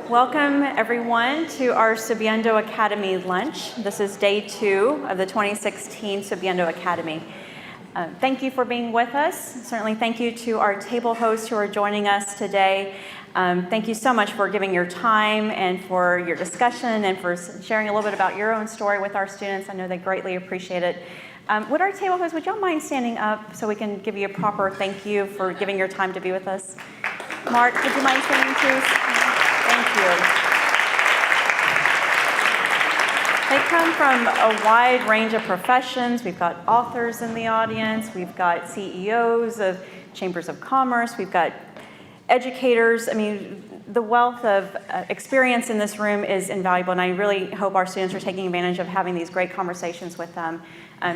Welcome, everyone, to our Subiendo Academy lunch. This is day 2 of the 2016 Subiendo Academy. Thank you for being with us. Certainly thank you to our table hosts who are joining us today. Thank you so much for giving your time and for your discussion and for sharing a little bit about your own story with our students. I know they greatly appreciate it. Would our table hosts, would y'all mind standing up so we can give you a proper thank you for giving your time to be with us? Mark, would you mind standing too? Thank you. They come from a wide range of professions. We've got authors in the audience. We've got CEOs of chambers of commerce. We've got educators. I mean, the wealth of experience in this room is invaluable, and I really hope our students are taking advantage of having these great conversations with them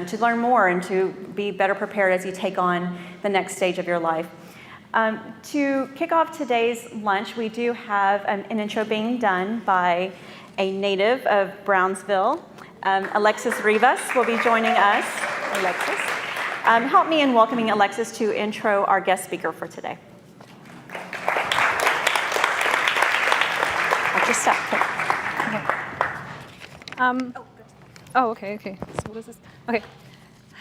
to learn more and to be better prepared as you take on the next stage of your life. To kick off today's lunch, we do have an intro being done by a native of Brownsville. Alexis Rivas will be joining us. Alexis, help me in welcoming Alexis to intro our guest speaker for today. Watch your step. Okay. So what is this? Okay.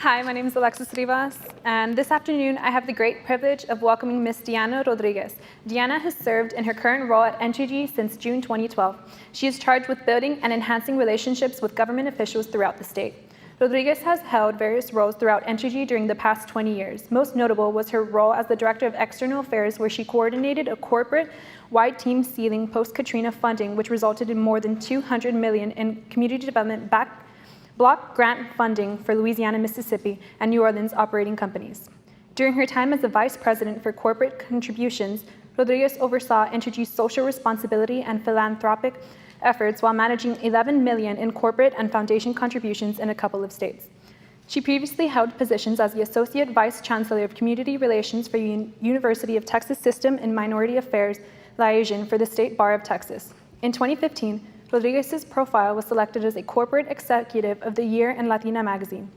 Hi, my name is Alexis Rivas, and this afternoon I have the great privilege of welcoming Ms. Deanna Rodriguez. Deanna has served in her current role at Entergy since June 2012. She is charged with building and enhancing relationships with government officials throughout the state. Rodriguez has held various roles throughout Entergy during the past 20 years. Most notable was her role as the Director of External Affairs, where she coordinated a corporate-wide team sealing post-Katrina funding, which resulted in more than $200 million in community development block grant funding for Louisiana, Mississippi, and New Orleans operating companies. During her time as the Vice President for Corporate Contributions, Rodriguez oversaw Entergy's social responsibility and philanthropic efforts while managing $11 million in corporate and foundation contributions in a couple of states. She previously held positions as the Associate Vice Chancellor of Community Relations for University of Texas System and Minority Affairs Liaison for the State Bar of Texas. In 2015, Rodriguez's profile was selected as a Corporate Executive of the Year in Latina magazine.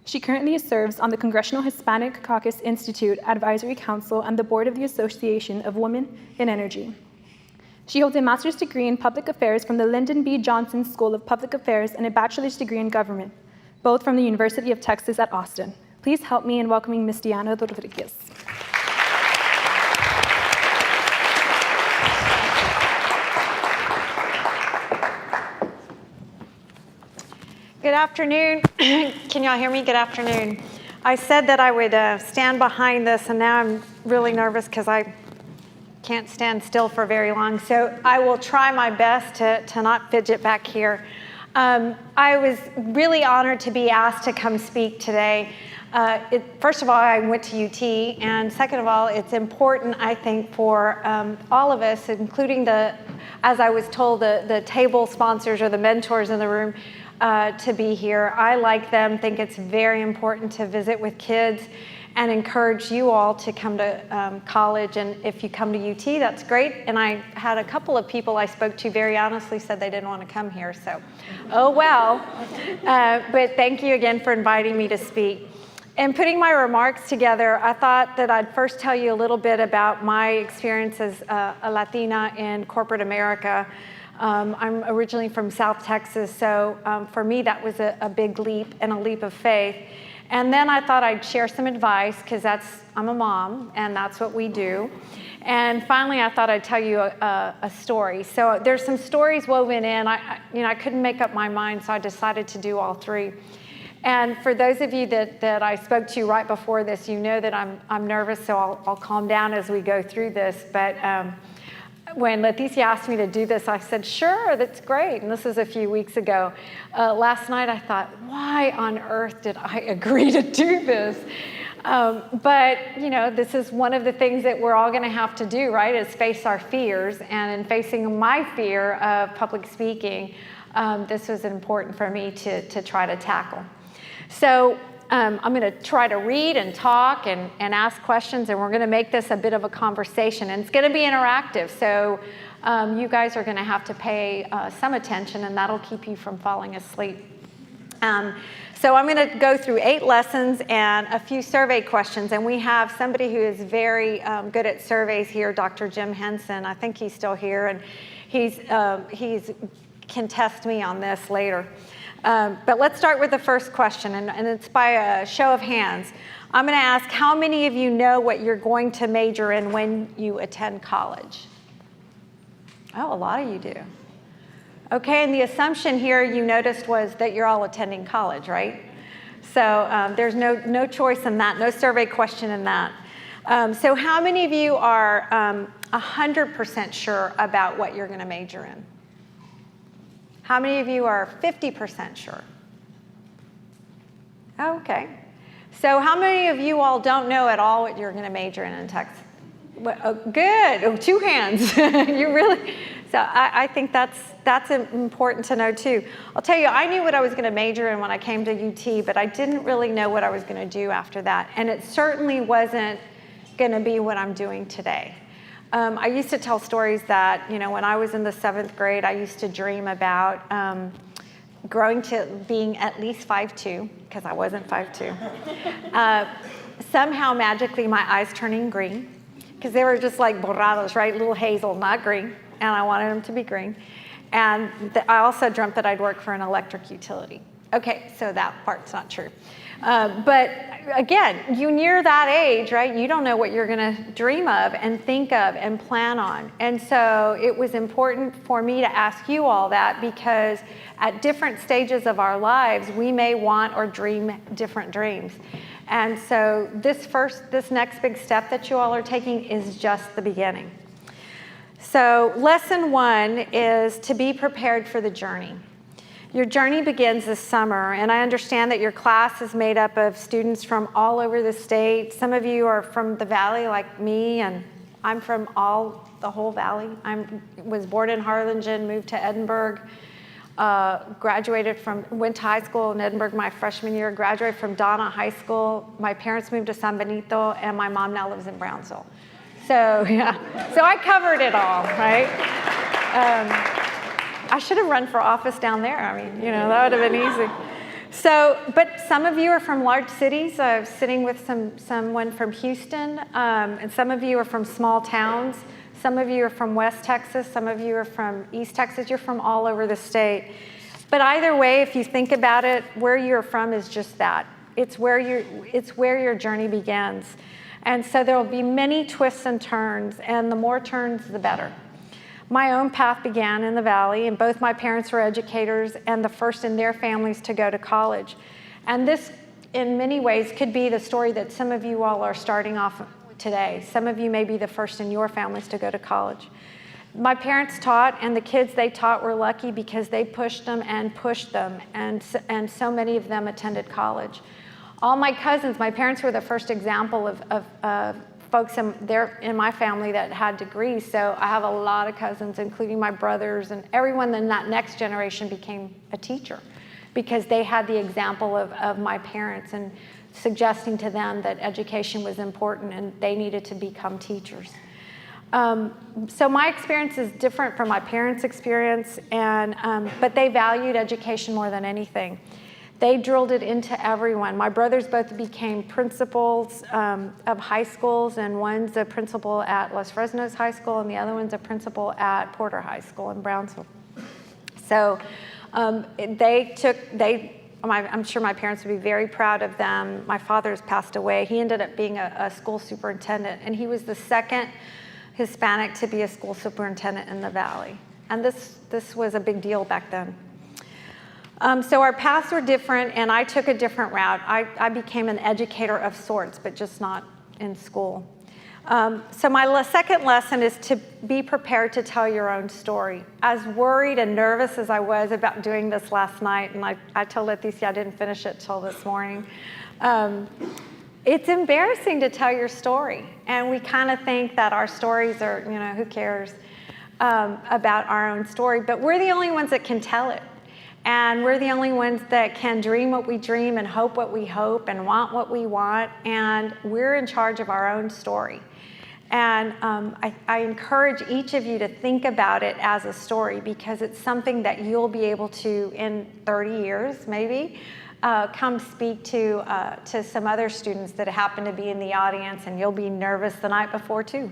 She currently serves on the Congressional Hispanic Caucus Institute Advisory Council and the Board of the Association of Women in Energy. She holds a master's degree in public affairs from the Lyndon B. Johnson School of Public Affairs and a bachelor's degree in government, both from the University of Texas at Austin. Please help me in welcoming Ms. Deanna Rodriguez. Good afternoon. Can y'all hear me? Good afternoon. I said that I would stand behind this, and now I'm really nervous because I can't stand still for very long. So I will try my best to not fidget back here. I was really honored to be asked to come speak today. First of all, I went to UT, and second of all, it's important, I think, for all of us, including as I was told, the table sponsors or the mentors in the room, to be here. I, like them, think it's very important to visit with kids and encourage you all to come to college. And if you come to UT, that's great. And I had a couple of people I spoke to very honestly said they didn't want to come here. So, oh well. But thank you again for inviting me to speak. In putting my remarks together, I thought that I'd first tell you a little bit about my experience as a Latina in corporate America. I'm originally from South Texas, so for me that was a big leap and a leap of faith. And then I thought I'd share some advice because I'm a mom and that's what we do. And finally I thought I'd tell you a story. So there's some stories woven in. I couldn't make up my mind, so I decided to do all three. And for those of you that I spoke to right before this, you know that I'm nervous, so I'll calm down as we go through this. But when Leticia asked me to do this, I said, sure, that's great. And this is a few weeks ago. Last night I thought, why on earth did I agree to do this? But this is one of the things that we're all going to have to do, right, is face our fears. And in facing my fear of public speaking, this was important for me to try to tackle. So I'm going to try to read and talk and ask questions, and we're going to make this a bit of a conversation. And it's going to be interactive, so you guys are going to have to pay some attention, and that'll keep you from falling asleep. So I'm going to go through 8 lessons and a few survey questions, and we have somebody who is very good at surveys here, Dr. Jim Henson. I think he's still here, and He's can test me on this later. But let's start with the first question, and it's by a show of hands. I'm going to ask, how many of you know what you're going to major in when you attend college? Oh, a lot of you do. Okay, and the assumption here you noticed was that you're all attending college, right? So there's no choice in that, no survey question in that. So how many of you are 100% sure about what you're going to major in? How many of you are 50% sure? Oh, okay. So how many of you all don't know at all what you're going to major in Texas? Oh, good. Oh, 2 hands. You really? So I think that's important to know too. I'll tell you, I knew what I was going to major in when I came to UT, but I didn't really know what I was going to do after that. And it certainly wasn't going to be what I'm doing today. I used to tell stories that, when I was in the 7th grade, I used to dream about growing to being at least 5'2", because I wasn't 5'2". Somehow, magically, my eyes turning green, because they were just like borrados, right? Little hazel, not green, and I wanted them to be green. And I also dreamt that I'd work for an electric utility. Okay, so that part's not true. But again, you near that age, right? You don't know what you're going to dream of and think of and plan on. And so it was important for me to ask you all that, because at different stages of our lives, we may want or dream different dreams. And so this next big step that you all are taking is just the beginning. So lesson 1 is to be prepared for the journey. Your journey begins this summer, and I understand that your class is made up of students from all over the state. Some of you are from the Valley like me, and I'm from the whole Valley. I was born in Harlingen, moved to Edinburgh, went to high school in Edinburgh my freshman year, graduated from Donna High School. My parents moved to San Benito, and my mom now lives in Brownsville. So, yeah, so I covered it all, right? I should have run for office down there. I mean, that would have been easy. So, but some of you are from large cities. I was sitting with someone from Houston, and some of you are from small towns. Some of you are from West Texas. Some of you are from East Texas. You're from all over the state. But either way, if you think about it, where you're from is just that. It's where your journey begins. And so there will be many twists and turns, and the more turns, the better. My own path began in the Valley, and both my parents were educators and the first in their families to go to college. And this, in many ways, could be the story that some of you all are starting off today. Some of you may be the first in your families to go to college. My parents taught, and the kids they taught were lucky because they pushed them, and so many of them attended college. All my cousins, my parents were the first example of folks in my family that had degrees, so I have a lot of cousins, including my brothers, and everyone in that next generation became a teacher because they had the example of my parents and suggesting to them that education was important and they needed to become teachers. So my experience is different from my parents' experience, but they valued education more than anything. They drilled it into everyone. My brothers both became principals of high schools, and one's a principal at Los Fresnos High School, and the other one's a principal at Porter High School in Brownsville. So I'm sure my parents would be very proud of them. My father's passed away. He ended up being a school superintendent, and he was the second Hispanic to be a school superintendent in the Valley. And this was a big deal back then. So our paths were different, and I took a different route. I became an educator of sorts, but just not in school. So my second lesson is to be prepared to tell your own story. As worried and nervous as I was about doing this last night, and I told Leticia I didn't finish it till this morning, it's embarrassing to tell your story. And we kind of think that our stories are, who cares about our own story, but we're the only ones that can tell it. And we're the only ones that can dream what we dream and hope what we hope and want what we want. And we're in charge of our own story. And I encourage each of you to think about it as a story, because it's something that you'll be able to, in 30 years maybe, come speak to some other students that happen to be in the audience, and you'll be nervous the night before too.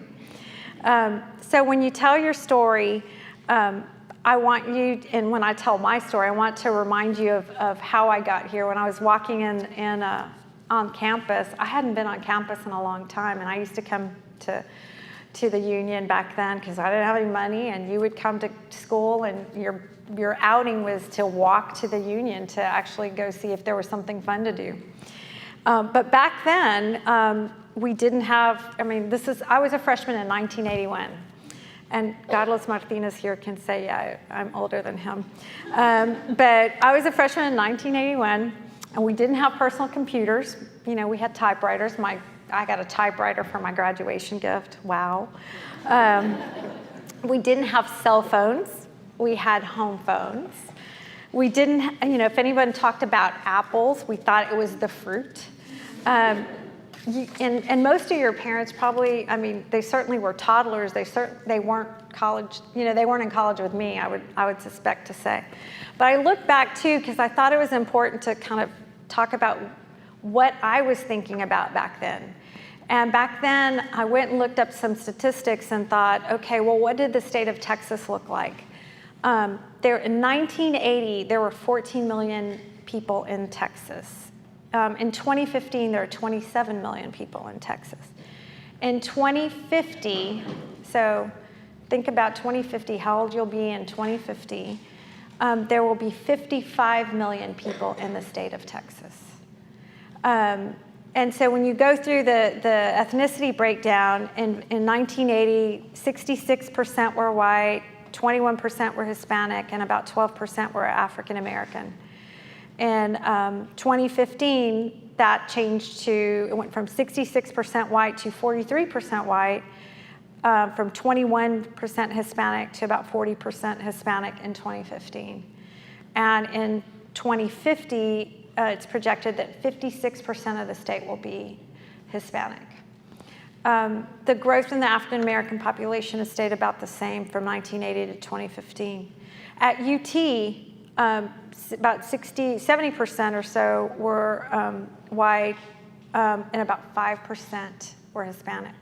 So when you tell your story, I want you, and when I tell my story, I want to remind you of how I got here. When I was walking on campus, I hadn't been on campus in a long time, and I used to come to the union back then because I didn't have any money, and you would come to school, and your outing was to walk to the union to actually go see if there was something fun to do. But back then, we didn't have, I was a freshman in 1981. And Carlos Martinez here can say, yeah, I'm older than him. But I was a freshman in 1981, and we didn't have personal computers. You know, we had typewriters. I got a typewriter for my graduation gift. Wow. We didn't have cell phones. We had home phones. We didn't, if anyone talked about apples, we thought it was the fruit. And most of your parents probably, they certainly were toddlers. They weren't college, they weren't in college with me, I would suspect to say. But I look back too, because I thought it was important to kind of talk about what I was thinking about back then. And back then, I went and looked up some statistics and thought, okay, well, what did the state of Texas look like? In 1980, there were 14 million people in Texas. In 2015, there are 27 million people in Texas. In 2050, so think about 2050, how old you'll be in 2050, there will be 55 million people in the state of Texas. And so when you go through the ethnicity breakdown, in 1980, 66% were white, 21% were Hispanic, and about 12% were African American. In 2015, that changed it went from 66% white to 43% white, from 21% Hispanic to about 40% Hispanic in 2015. And in 2050, it's projected that 56% of the state will be Hispanic. The growth in the African American population has stayed about the same from 1980 to 2015. At UT, about 70% or so were white, and about 5% were Hispanic.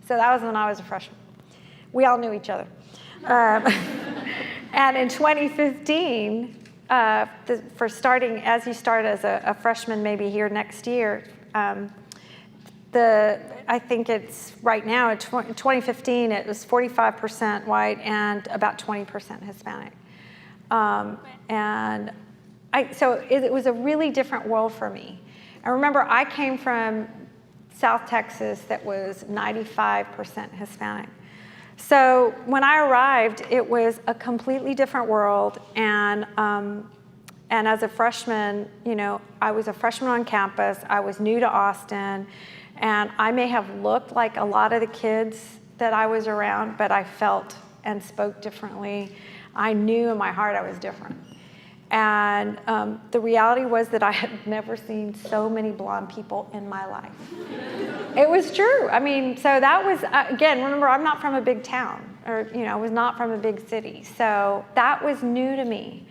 So that was when I was a freshman. We all knew each other. And in 2015, for starting, as you start as a freshman maybe here next year, I think it's right now, in 2015, it was 45% white and about 20% Hispanic. So it was a really different world for me. I remember I came from South Texas that was 95% Hispanic. So when I arrived, it was a completely different world. And as a freshman, I was a freshman on campus. I was new to Austin. And I may have looked like a lot of the kids that I was around, but I felt and spoke differently. I knew in my heart I was different. And the reality was that I had never seen so many blonde people in my life. It was true. So that was, again, remember, I'm not from a big town, or, I was not from a big city. So that was new to me.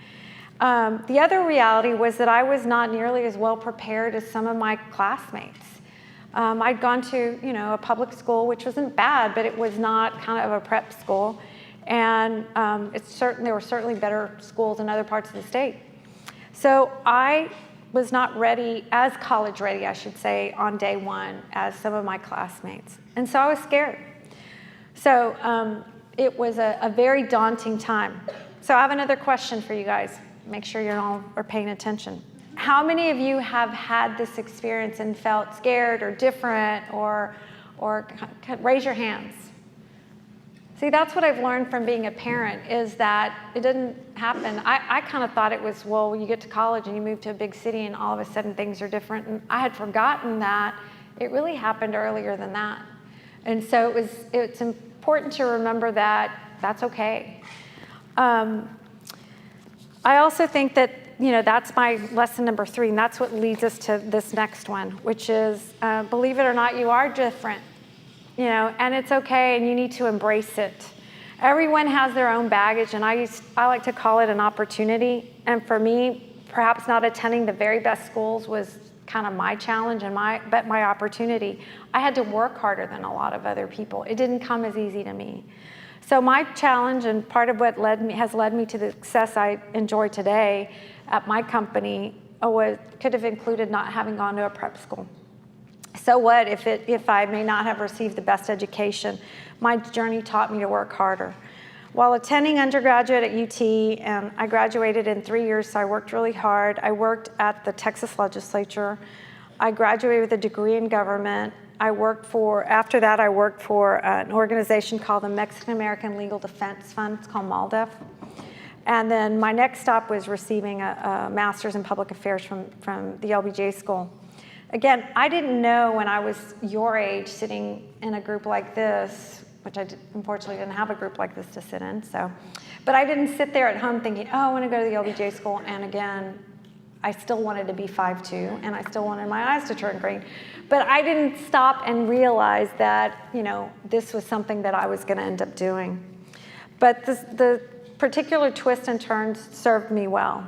The other reality was that I was not nearly as well prepared as some of my classmates. I'd gone to, a public school, which wasn't bad, but it was not kind of a prep school. And there were certainly better schools in other parts of the state. So I was not ready, as college ready, I should say, on day one as some of my classmates. And so I was scared. So it was a very daunting time. So I have another question for you guys. Make sure you all are paying attention. How many of you have had this experience and felt scared or different, or raise your hands? See, that's what I've learned from being a parent, is that it didn't happen. I kind of thought it was, well, you get to college and you move to a big city and all of a sudden things are different. And I had forgotten that it really happened earlier than that. And so it's important to remember that that's okay. I also think that, that's my lesson number 3, and that's what leads us to this next one, which is, believe it or not, you are different. And it's okay, and you need to embrace it. Everyone has their own baggage, and I like to call it an opportunity. And for me, perhaps not attending the very best schools was kind of my challenge but my opportunity. I had to work harder than a lot of other people. It didn't come as easy to me. So my challenge, and part of what has led me to the success I enjoy today at my company, could have included not having gone to a prep school. So what if I may not have received the best education? My journey taught me to work harder. While attending undergraduate at UT, and I graduated in 3 years, so I worked really hard. I worked at the Texas legislature. I graduated with a degree in government. After that, I worked for an organization called the Mexican American Legal Defense Fund. It's called MALDEF. And then my next stop was receiving a master's in public affairs from the LBJ school. Again, I didn't know when I was your age sitting in a group like this, which unfortunately didn't have a group like this to sit in, but I didn't sit there at home thinking, oh, I want to go to the LBJ school, and again, I still wanted to be 5'2", and I still wanted my eyes to turn green. But I didn't stop and realize that, this was something that I was going to end up doing. But the particular twists and turns served me well.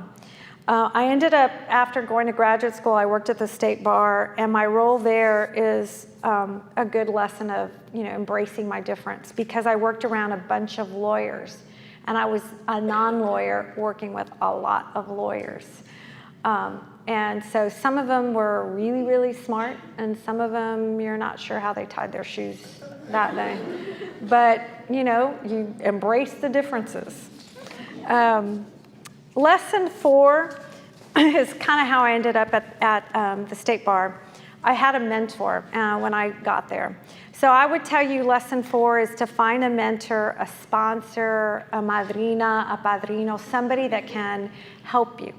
I ended up, after going to graduate school, I worked at the state bar, and my role there is a good lesson of, embracing my difference, because I worked around a bunch of lawyers, and I was a non-lawyer working with a lot of lawyers. And so some of them were really, really smart, and some of them, you're not sure how they tied their shoes that day. But, you embrace the differences. Lesson 4 is kind of how I ended up at the state bar. I had a mentor when I got there. So I would tell you lesson 4 is to find a mentor, a sponsor, a madrina, a padrino, somebody that can help you.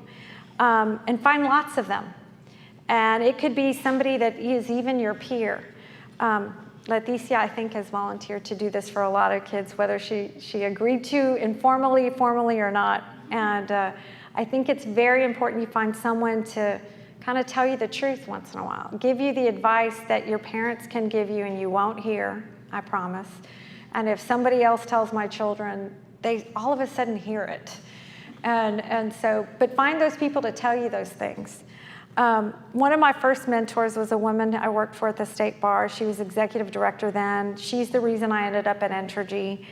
And find lots of them. And it could be somebody that is even your peer. Leticia, I think, has volunteered to do this for a lot of kids, whether she agreed to informally, formally, or not. And I think it's very important you find someone to kind of tell you the truth once in a while, give you the advice that your parents can give you and you won't hear, I promise. And if somebody else tells my children, they all of a sudden hear it. And so, but find those people to tell you those things. One of my first mentors was a woman I worked for at the state bar. She was executive director then. She's the reason I ended up at Entergy.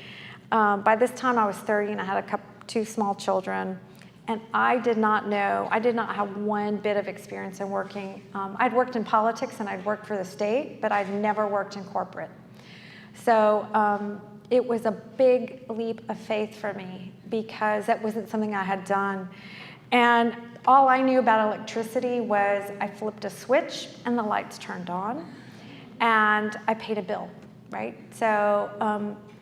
By this time I was 30 and I had 2 small children. And I did not have one bit of experience in working. I'd worked in politics and I'd worked for the state, but I'd never worked in corporate. So it was a big leap of faith for me because that wasn't something I had done. And all I knew about electricity was I flipped a switch and the lights turned on and I paid a bill, right? So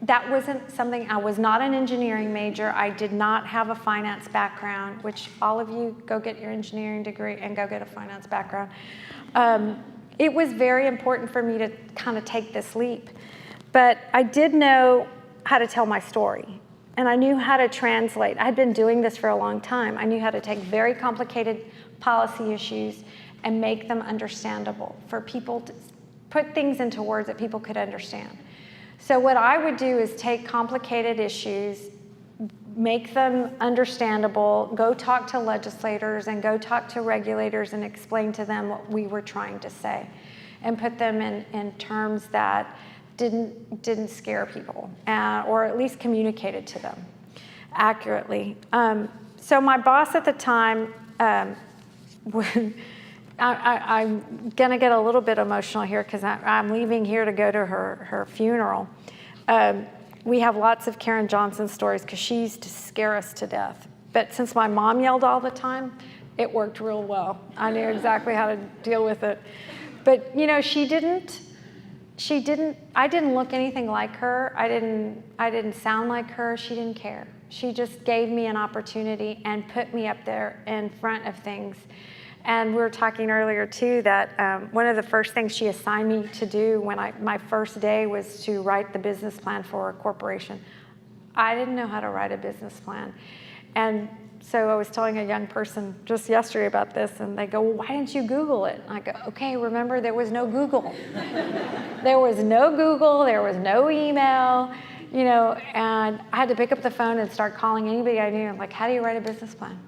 that wasn't something, I was not an engineering major. I did not have a finance background, which all of you go get your engineering degree and go get a finance background. It was very important for me to kind of take this leap. But I did know how to tell my story, and I knew how to translate. I had been doing this for a long time. I knew how to take very complicated policy issues and make them understandable for people to put things into words that people could understand. So what I would do is take complicated issues, make them understandable, go talk to legislators and go talk to regulators and explain to them what we were trying to say and put them in terms that didn't scare people, or at least communicated to them accurately. So my boss at the time, I'm gonna get a little bit emotional here because I'm leaving here to go to her funeral. We have lots of Karen Johnson stories because she used to scare us to death. But since my mom yelled all the time, it worked real well. I knew exactly how to deal with it. But I didn't look anything like her. I didn't sound like her. She didn't care. She just gave me an opportunity and put me up there in front of things. And we were talking earlier too that one of the first things she assigned me to do when my first day was to write the business plan for a corporation. I didn't know how to write a business plan. And so I was telling a young person just yesterday about this, and they go, well, why didn't you Google it? And I go, okay, remember, there was no Google. There was no Google, there was no email, and I had to pick up the phone and start calling anybody I knew. I'm like, how do you write a business plan?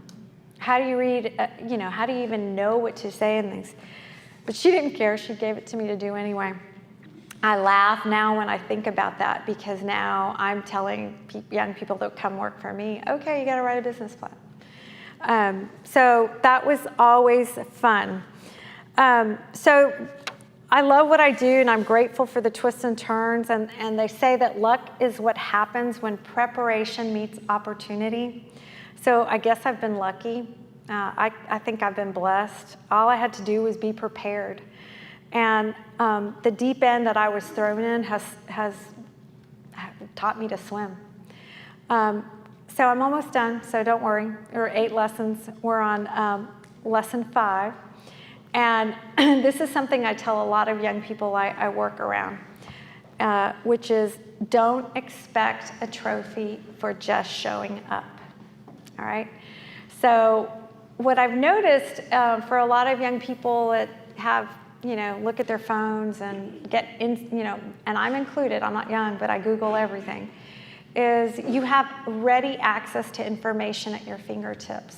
How do you read, how do you even know what to say and things? But she didn't care. She gave it to me to do anyway. I laugh now when I think about that, because now I'm telling young people that come work for me, okay, you got to write a business plan. So that was always fun. So I love what I do, and I'm grateful for the twists and turns. And they say that luck is what happens when preparation meets opportunity. So I guess I've been lucky. I think I've been blessed. All I had to do was be prepared. And the deep end that I was thrown in has taught me to swim. So I'm almost done, so don't worry. There are 8 lessons. We're on lesson 5. And this is something I tell a lot of young people I work around, which is don't expect a trophy for just showing up, all right? So what I've noticed for a lot of young people that have, look at their phones and get in, and I'm included, I'm not young, but I Google everything, is you have ready access to information at your fingertips.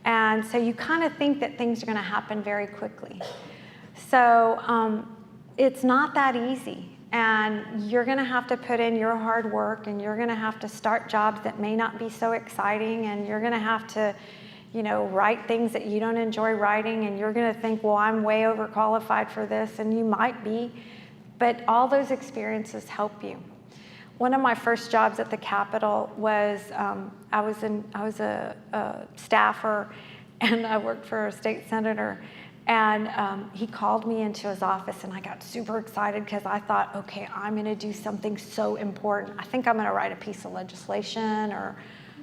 And so you kind of think that things are going to happen very quickly. So it's not that easy. And you're going to have to put in your hard work, and you're going to have to start jobs that may not be so exciting, and you're going to have to, write things that you don't enjoy writing, and you're going to think, well, I'm way overqualified for this, and you might be. But all those experiences help you. One of my first jobs at the Capitol was I was a staffer, and I worked for a state senator, and he called me into his office, and I got super excited because I thought, okay, I'm going to do something so important. I think I'm going to write a piece of legislation, or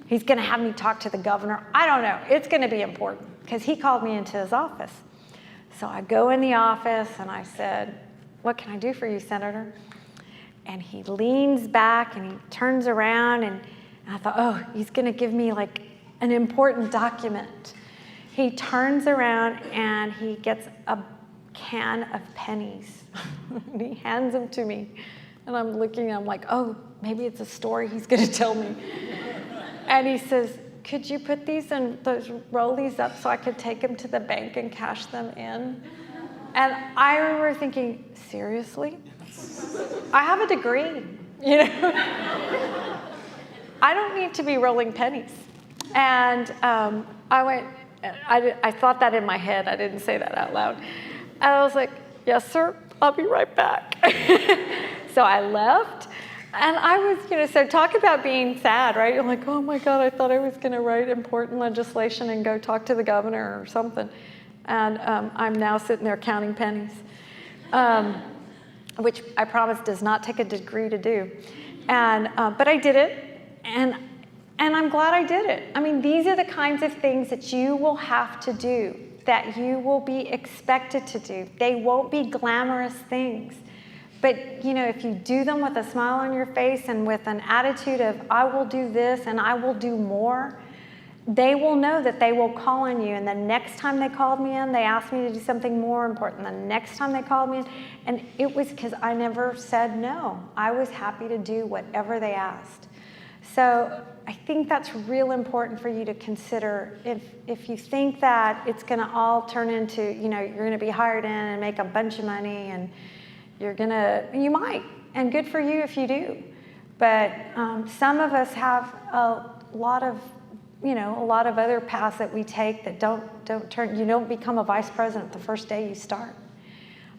he's going to have me talk to the governor. I don't know. It's going to be important because he called me into his office. So I go in the office, and I said, what can I do for you, Senator? And he leans back, and he turns around, and I thought, oh, he's going to give me like an important document. He turns around, and he gets a can of pennies. And he hands them to me. And I'm looking, I'm like, oh, maybe it's a story he's going to tell me. And he says, could you put these and roll these up so I could take them to the bank and cash them in? And I remember thinking, seriously? I have a degree, I don't need to be rolling pennies. And I thought that in my head. I didn't say that out loud. And I was like, yes, sir, I'll be right back. So I left. And I was, so talk about being sad, right? You're like, oh my God, I thought I was going to write important legislation and go talk to the governor or something. And I'm now sitting there counting pennies. Which I promise does not take a degree to do. And, but I did it, and I'm glad I did it. I mean, these are the kinds of things that you will have to do, that you will be expected to do. They won't be glamorous things. But, if you do them with a smile on your face and with an attitude of, I will do this and I will do more, they will know that they will call on you. And the next time they called me in, they asked me to do something more important. The next time they called me in, and it was because I never said no. I was happy to do whatever they asked. So I think that's real important for you to consider. If you think that it's going to all turn into, you're going to be hired in and make a bunch of money, and you might, and good for you if you do. But some of us have a lot of other paths that we take that you don't become a vice president the first day you start.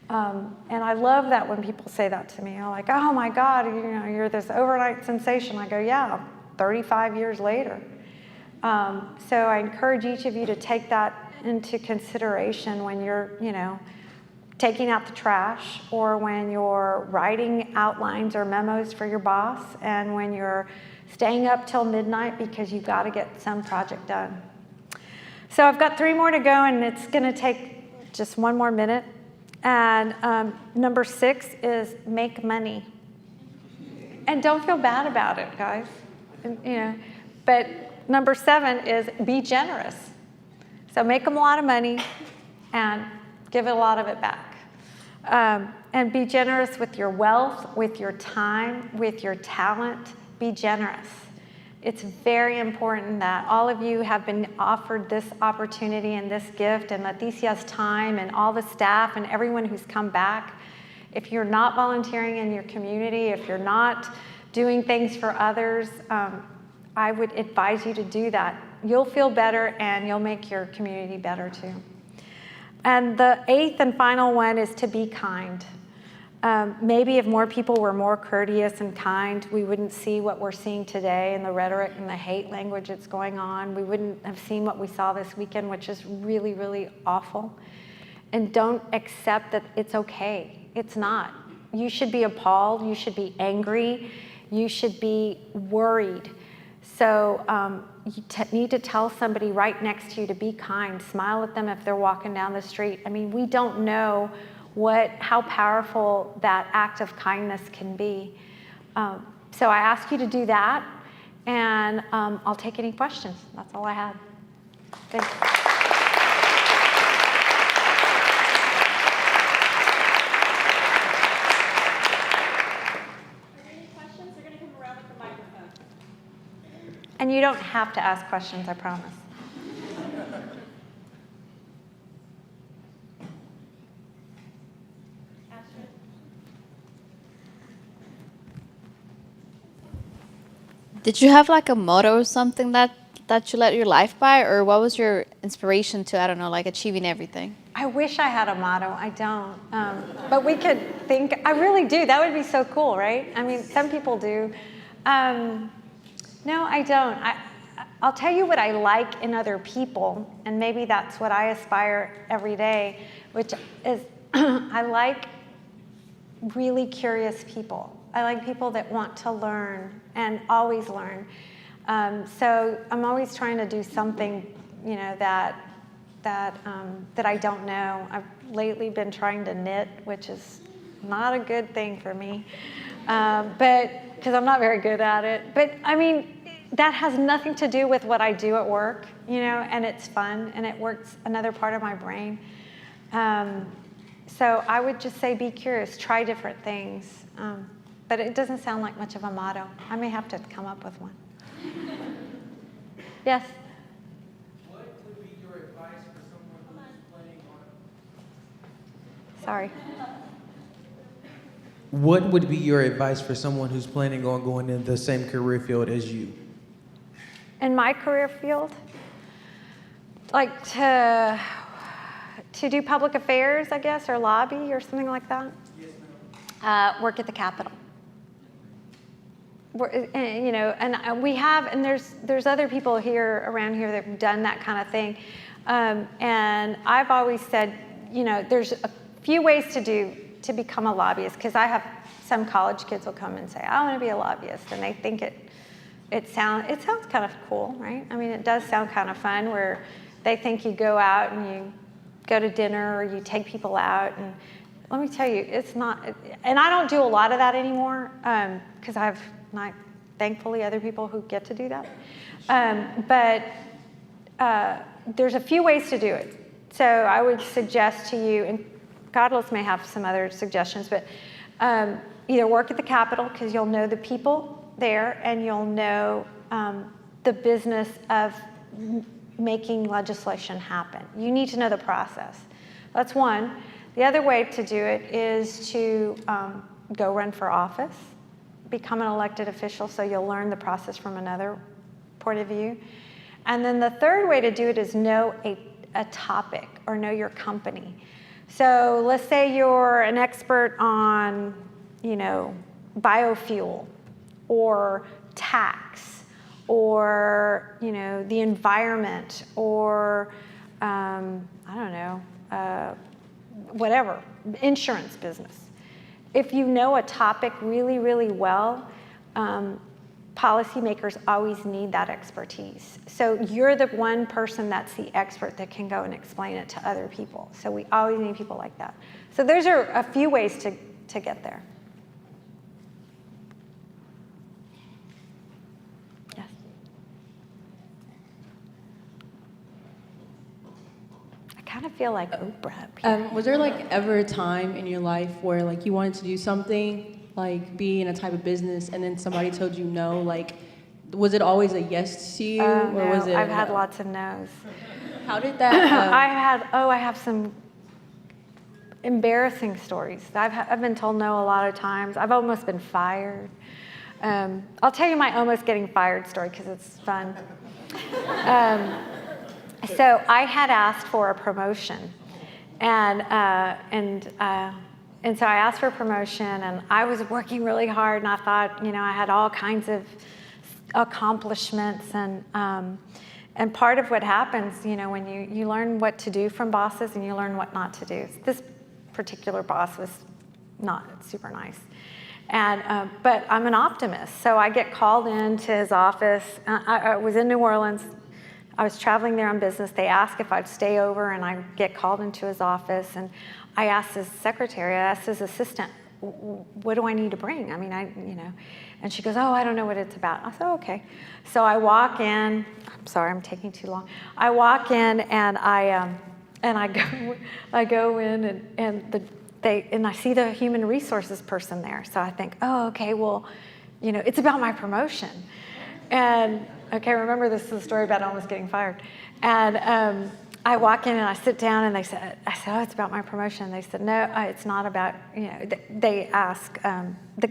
And I love that when people say that to me. I'm like, oh my God, you're this overnight sensation. I go, yeah, 35 years later. So I encourage each of you to take that into consideration when you're, taking out the trash, or when you're writing outlines or memos for your boss, and when you're staying up till midnight because you've got to get some project done. So I've got 3 more to go, and it's going to take just 1 more minute. And number 6 is make money. And don't feel bad about it, guys. But number 7 is be generous. So make them a lot of money and give a lot of it back. And be generous with your wealth, with your time, with your talent. Be generous. It's very important that all of you have been offered this opportunity and this gift, and Leticia's time and all the staff and everyone who's come back. If you're not volunteering in your community, if you're not doing things for others, I would advise you to do that. You'll feel better and you'll make your community better too. And the 8th and final one is to be kind. Maybe if more people were more courteous and kind, we wouldn't see what we're seeing today and the rhetoric and the hate language that's going on. We wouldn't have seen what we saw this weekend, which is really, really awful. And don't accept that it's okay. It's not. You should be appalled. You should be angry. You should be worried. So you need to tell somebody right next to you to be kind. Smile at them if they're walking down the street. I mean, we don't know how powerful that act of kindness can be. So I ask you to do that, and I'll take any questions. That's all I had. Thanks. And you don't have to ask questions, I promise. Did you have like a motto or something that you led your life by, or what was your inspiration to, I don't know, like achieving everything? I wish I had a motto. I don't. But we could think, I really do. That would be so cool, right? I mean, some people do. No, I don't. I'll tell you what I like in other people, and maybe that's what I aspire every day, which is I like really curious people. I like people that want to learn and always learn. So I'm always trying to do something, you know, that I don't know. I've lately been trying to knit, which is not a good thing for me, but because I'm not very good at it. But I mean, that has nothing to do with what I do at work, you know, and it's fun and it works another part of my brain. So I would just say be curious, try different things. But it doesn't sound like much of a motto. I may have to come up with one. Yes? What would be your advice for someone who's planning on... Sorry. What would be your advice for someone who's planning on going in the same career field as you? In my career field, like to do public affairs, I guess, or lobby or something like that. Yes, ma'am. Work at the Capitol. You know, and we have, and there's other people around here that have done that kind of thing. And I've always said, you know, there's a few ways to become a lobbyist, because I have some college kids will come and say, I want to be a lobbyist, and they think it sounds kind of cool, right? I mean, it does sound kind of fun, where they think you go out and you go to dinner or you take people out, and let me tell you, it's not, and I don't do a lot of that anymore, because I have, thankfully, other people who get to do that. But there's a few ways to do it. So I would suggest to you, and Godless may have some other suggestions, but either work at the Capitol, because you'll know the people there, and you'll know the business of making legislation happen. You need to know the process. That's one. The other way to do it is to go run for office, become an elected official, so you'll learn the process from another point of view. And then the third way to do it is know a topic or know your company. So let's say you're an expert on, you know, biofuel or tax or, you know, the environment or, I don't know, whatever, insurance business. If you know a topic really, really well, policymakers always need that expertise. So you're the one person that's the expert that can go and explain it to other people. So we always need people like that. So those are a few ways to get there. Yes. I kind of feel like Oprah up here. Was there like ever a time in your life where like you wanted to do something, like be in a type of business, and then somebody told you no? Like, was it always a yes to you, or No, was it? I've had lots of no's. How did that? I have some embarrassing stories. I've been told no a lot of times. I've almost been fired. I'll tell you my almost getting fired story because it's fun. So I had asked for a promotion, and so I asked for a promotion, and I was working really hard, and I thought, I had all kinds of accomplishments, and part of what happens, when you learn what to do from bosses and you learn what not to do. This particular boss was not super nice. But I'm an optimist, so I get called into his office. I was in New Orleans. I was traveling there on business. They asked if I'd stay over, and I get called into his office, and I asked his secretary, I asked his assistant, what do I need to bring? I mean, and she goes, oh, I don't know what it's about. I said, oh, okay. So I walk in. I'm sorry, I'm taking too long. I walk in, and I go in, and I see the human resources person there. So I think, oh, okay, well, it's about my promotion. And okay, remember this is a story about almost getting fired. And I walk in and I sit down, and I said, oh, it's about my promotion. They said, no, it's not about, they ask, the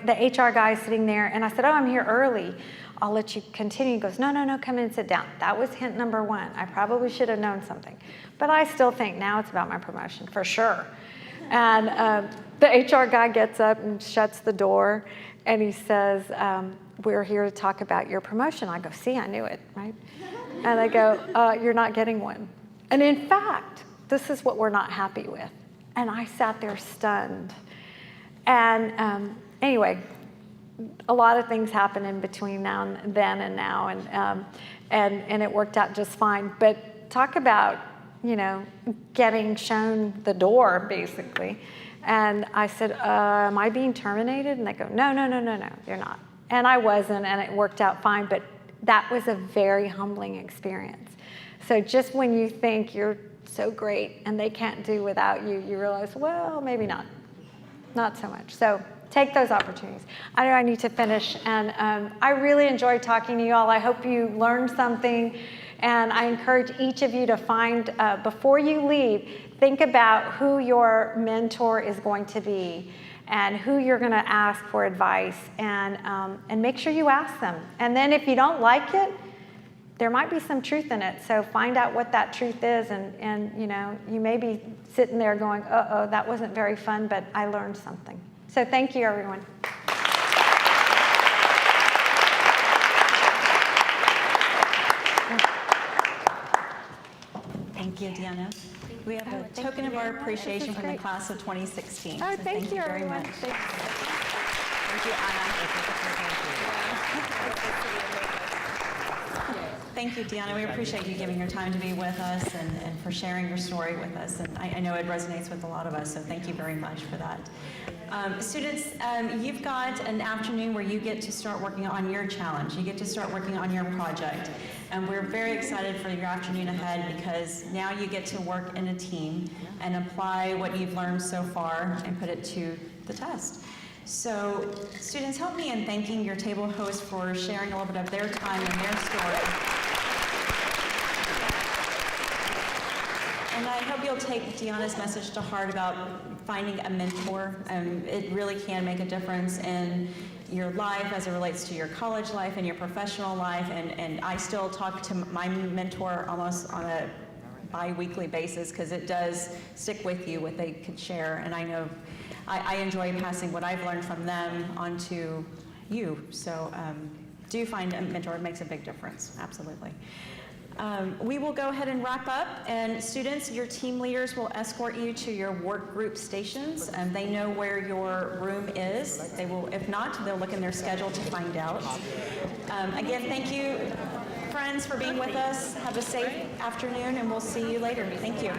HR guy sitting there, and I said, oh, I'm here early. I'll let you continue. He goes, no, come in and sit down. That was hint number one. I probably should have known something. But I still think now it's about my promotion, for sure. And the HR guy gets up and shuts the door, and he says, we're here to talk about your promotion. I go, see, I knew it, right? And I go, you're not getting one. And in fact, this is what we're not happy with. And I sat there stunned. And anyway, a lot of things happen in between then and now, and it worked out just fine. But talk about, getting shown the door, basically. And I said, am I being terminated? And they go, no, you're not. And I wasn't, and it worked out fine, but that was a very humbling experience. So just when you think you're so great and they can't do without you, you realize, well, maybe not so much. So take those opportunities. I know I need to finish, and I really enjoyed talking to you all. I hope you learned something, and I encourage each of you to find, before you leave, think about who your mentor is going to be, and who you're going to ask for advice, and make sure you ask them. And then if you don't like it, there might be some truth in it. So find out what that truth is, and you may be sitting there going, uh-oh, that wasn't very fun, but I learned something. So thank you, everyone. Thank you, Deanna. We have a token of our appreciation from the class of 2016. Oh, so thank you very everyone. much. Thank you, Thank you, Deanna. We appreciate you giving your time to be with us and for sharing your story with us. And I know it resonates with a lot of us, so thank you very much for that. Students, you've got an afternoon where you get to start working on your challenge. You get to start working on your project. And we're very excited for your afternoon ahead, because now you get to work in a team and apply what you've learned so far and put it to the test. So students, help me in thanking your table hosts for sharing a little bit of their time and their story. And I hope you'll take Deanna's message to heart about finding a mentor. It really can make a difference in your life as it relates to your college life and your professional life. And I still talk to my mentor almost on a bi-weekly basis, because it does stick with you what they could share. And I know I enjoy passing what I've learned from them onto you. So do find a mentor. It makes a big difference, absolutely. We will go ahead and wrap up, and students, your team leaders will escort you to your work group stations, and they know where your room is. They will, if not, they'll look in their schedule to find out. Again, thank you, friends, for being with us. Have a safe afternoon, and we'll see you later. Thank you.